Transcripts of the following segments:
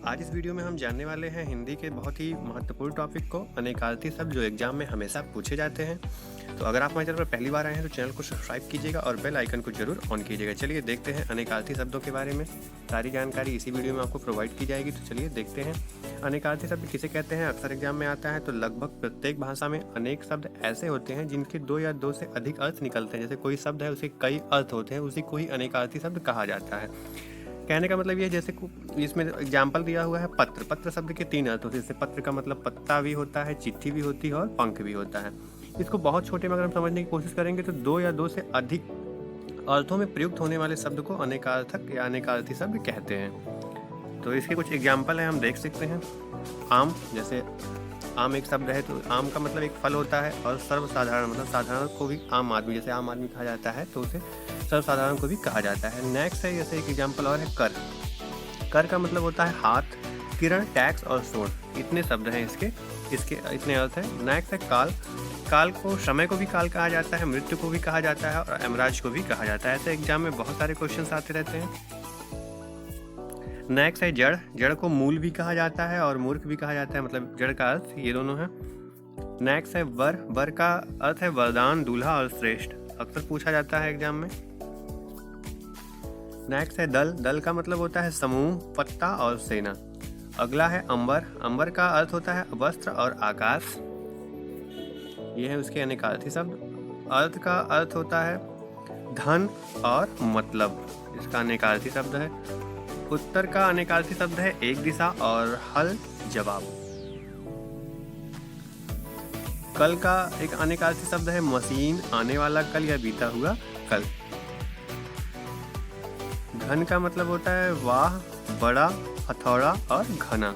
आज इस वीडियो में हम जानने वाले हैं हिंदी के बहुत ही महत्वपूर्ण टॉपिक को, अनेकार्थी शब्द जो एग्जाम में हमेशा पूछे जाते हैं। तो अगर आप हमारे चैनल पर पहली बार आए हैं तो चैनल को सब्सक्राइब कीजिएगा और बेल आइकन को जरूर ऑन कीजिएगा। चलिए देखते हैं अनेकार्थी शब्दों के बारे में। सारी जानकारी इसी वीडियो में आपको प्रोवाइड की जाएगी। तो चलिए देखते हैं अनेकार्थी शब्द किसे कहते हैं। अक्सर एग्जाम में आता है तो लगभग प्रत्येक भाषा में अनेक शब्द ऐसे होते हैं जिनके दो या दो से अधिक अर्थ निकलते हैं। जैसे कोई शब्द है उसके कई अर्थ होते हैं, उसी को ही अनेकार्थी शब्द कहा जाता है। कहने का मतलब ये है, जैसे इसमें एग्जाम्पल दिया हुआ है पत्र। पत्र शब्द के 3 अर्थ होते हैं। जैसे पत्र का मतलब पत्ता भी होता है, चिट्ठी भी होती है और पंख भी होता है। इसको बहुत छोटे में अगर हम समझने की कोशिश करेंगे तो 2 या 2 से अधिक अर्थों में प्रयुक्त होने वाले शब्द को अनेकार्थक या अनेकार्थी शब्द कहते हैं। तो इसके कुछ एग्जाम्पल हैं, हम देख सकते हैं। आम, जैसे आम एक शब्द है तो आम का मतलब एक फल होता है और सर्वसाधारण मतलब साधारण को भी आम आदमी, जैसे आम आदमी कहा जाता है तो उसे सर्वसाधारण को भी कहा जाता है। नेक्स्ट है, जैसे एक एग्जाम्पल और है कर। कर का मतलब होता है हाथ, किरण, टैक्स और सोड। इतने शब्द हैं इसके इतने अर्थ हैं। नेक्स्ट है काल। काल को समय को भी काल कहा जाता है, मृत्यु को भी कहा जाता है और यमराज को भी कहा जाता है। ऐसे एग्जाम में बहुत सारे क्वेश्चन आते रहते हैं। नेक्स्ट है जड़। जड़ को मूल भी कहा जाता है और मूर्ख भी कहा जाता है, मतलब जड़ का अर्थ ये दोनों है। नेक्स्ट है वर। वर का अर्थ है वरदान, दूल्हा और श्रेष्ठ। अक्सर पूछा जाता है एग्जाम में। नेक्स्ट है दल। दल का मतलब होता है समूह, पत्ता और सेना। अगला है अंबर। अंबर का अर्थ होता है वस्त्र और आकाश। ये है उसके अनेकार्थी शब्द। अर्थ का अर्थ होता है धन और मतलब, इसका अनेकार्थी शब्द है। उत्तर का अनेकार्थी शब्द है एक दिशा और हल, जवाब। कल का एक अनेकार्थी शब्द है मशीन, आने वाला कल या बीता हुआ कल। घन का मतलब होता है वाह, बड़ा, हथौड़ा और घना।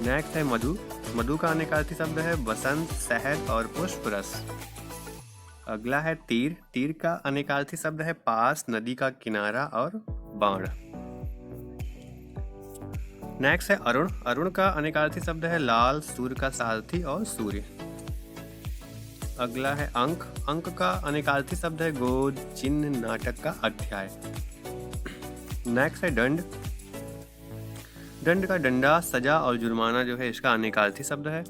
नेक्स्ट है मधु। मधु का अनेकार्थी शब्द है बसंत, शहद और पुष्प रस। अगला है तीर। तीर का अनेकार्थी शब्द है पास, नदी का किनारा और बाण। नेक्स्ट है अरुण। अरुण का अनेकार्थी शब्द है लाल, सूर्य का सारथी और सूर्य। अगला है अंक। अंक का अनेकार्थी शब्द है गोद, चिन्ह, नाटक का अध्याय। नेक्स्ट है दंड। दंड का डंडा, सजा और जुर्माना जो है इसका अनेकार्थी शब्द है।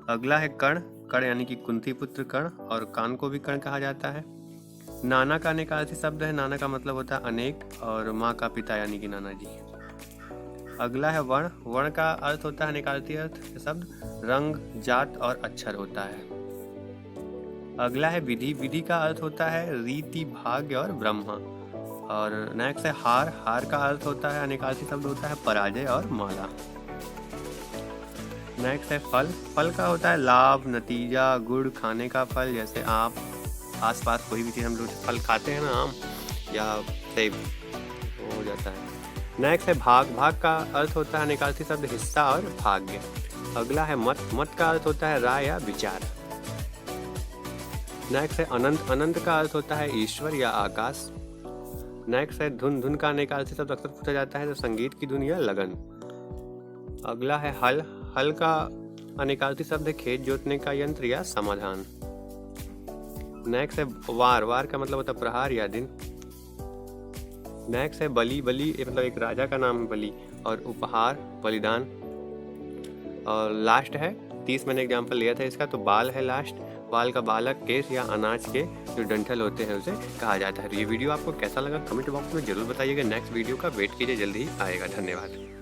अगला है कर्ण। कर्ण यानी कि कुंती पुत्र कर्ण, और कान को भी कर्ण कहा जाता है। नाना का अनेकार्थी शब्द है। नाना का मतलब होता है अनेक और माँ का पिता यानी कि नाना जी। अगला है वर्ण। वर्ण का अर्थ होता है अनेकार्थी अर्थ शब्द रंग, जात और अक्षर होता है। अगला है विधि। विधि का अर्थ होता है रीति, भाग्य और ब्रह्मा। और नेक्स्ट है हार। हार का अर्थ होता है अनेकार्थी शब्द होता है पराजय और माला। नेक्स्ट है फल। फल का होता है लाभ, नतीजा, गुड़, खाने का फल। जैसे आप आसपास कोई भी चीज़ हम लोग फल खाते हैं ना, आम या सेब, तो हो जाता है। नेक्स्ट है भाग। भाग का अर्थ होता है अनेकार्थी शब्द हिस्सा और भाग्य। अगला है मत। मत का अर्थ होता है राय या विचार। नेक्स्ट है अनंत। अनंत का अर्थ होता है ईश्वर या आकाश। नेक्स्ट है धुन। धुन का अनेकार्थी शब्द अक्सर पूछा जाता है तो संगीत की धुन या लगन। अगला है हल। हल का अनेकार्थी शब्द है खेत जोतने का यंत्र या समाधान। नेक्स्ट है वार। वार का मतलब होता है प्रहार या दिन। नेक्स्ट है बलि। बलि मतलब एक राजा का नाम है बलि, और उपहार, बलिदान। और लास्ट है 30, मैंने एग्जाम्पल लिया था इसका, तो बाल है लास्ट। बाल का बालक, केस या अनाज के जो डंठल होते हैं उसे कहा जाता है। तो ये वीडियो आपको कैसा लगा कमेंट बॉक्स में जरूर बताइएगा। नेक्स्ट वीडियो का वेट कीजिए, जल्दी ही आएगा। धन्यवाद।